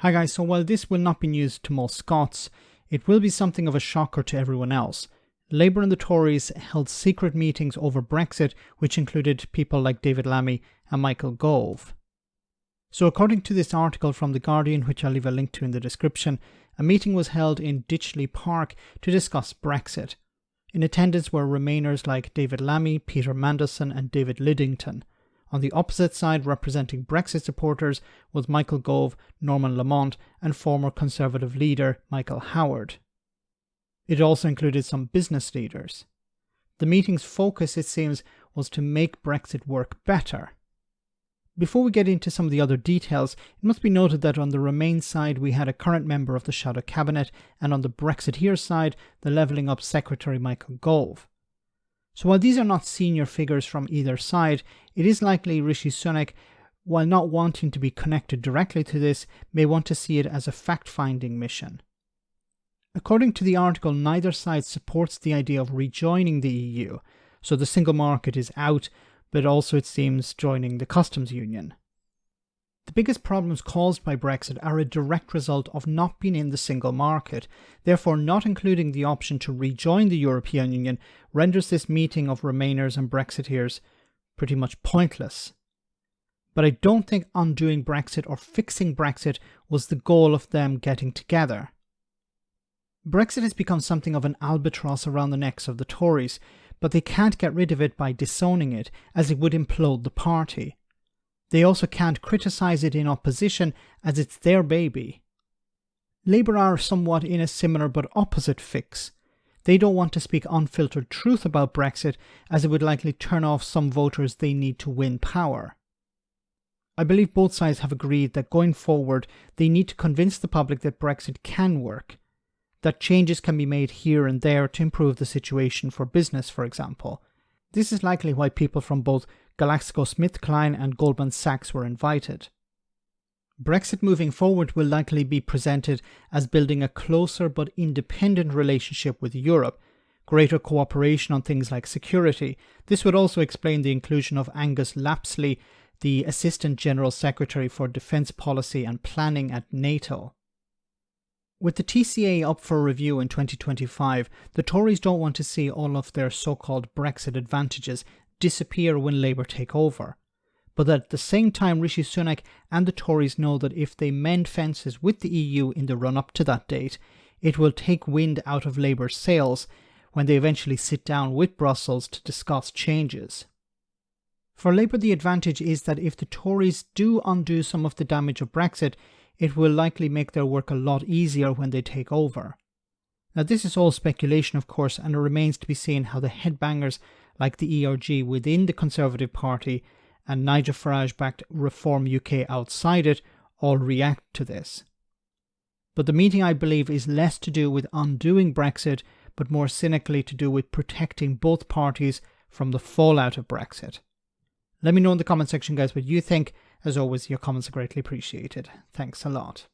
Hi guys, so while this will not be news to most Scots, it will be something of a shocker to everyone else. Labour and the Tories held secret meetings over Brexit, which included people like David Lammy and Michael Gove. So according to this article from The Guardian, which I'll leave a link to in the description, a meeting was held in Ditchley Park to discuss Brexit. In attendance were Remainers like David Lammy, Peter Mandelson and David Lidington. On the opposite side, representing Brexit supporters, was Michael Gove, Norman Lamont and former Conservative leader Michael Howard. It also included some business leaders. The meeting's focus, it seems, was to make Brexit work better. Before we get into some of the other details, it must be noted that on the Remain side we had a current member of the Shadow Cabinet, and on the Brexiteer side, the Levelling Up Secretary Michael Gove. So while these are not senior figures from either side, it is likely Rishi Sunak, while not wanting to be connected directly to this, may want to see it as a fact-finding mission. According to the article, neither side supports the idea of rejoining the EU, so the single market is out, but also it seems joining the customs union. The biggest problems caused by Brexit are a direct result of not being in the single market. Therefore, not including the option to rejoin the European Union renders this meeting of Remainers and Brexiteers pretty much pointless. But I don't think undoing Brexit or fixing Brexit was the goal of them getting together. Brexit has become something of an albatross around the necks of the Tories, but they can't get rid of it by disowning it, as it would implode the party. They also can't criticise it in opposition, as it's their baby. Labour are somewhat in a similar but opposite fix. They don't want to speak unfiltered truth about Brexit, as it would likely turn off some voters they need to win power. I believe both sides have agreed that going forward they need to convince the public that Brexit can work, that changes can be made here and there to improve the situation for business, for example. This is likely why people from both GlaxoSmithKline and Goldman Sachs were invited. Brexit moving forward will likely be presented as building a closer but independent relationship with Europe, greater cooperation on things like security. This would also explain the inclusion of Angus Lapsley, the Assistant General Secretary for Defence Policy and Planning at NATO. With the TCA up for review in 2025, the Tories don't want to see all of their so-called Brexit advantages disappear when Labour take over. But at the same time, Rishi Sunak and the Tories know that if they mend fences with the EU in the run-up to that date, it will take wind out of Labour's sails when they eventually sit down with Brussels to discuss changes. For Labour, the advantage is that if the Tories do undo some of the damage of Brexit, it will likely make their work a lot easier when they take over. Now this is all speculation of course, and it remains to be seen how the headbangers like the ERG within the Conservative Party and Nigel Farage-backed Reform UK outside it all react to this. But the meeting, I believe, is less to do with undoing Brexit, but more cynically to do with protecting both parties from the fallout of Brexit. Let me know in the comment section guys what you think. As always, your comments are greatly appreciated. Thanks a lot.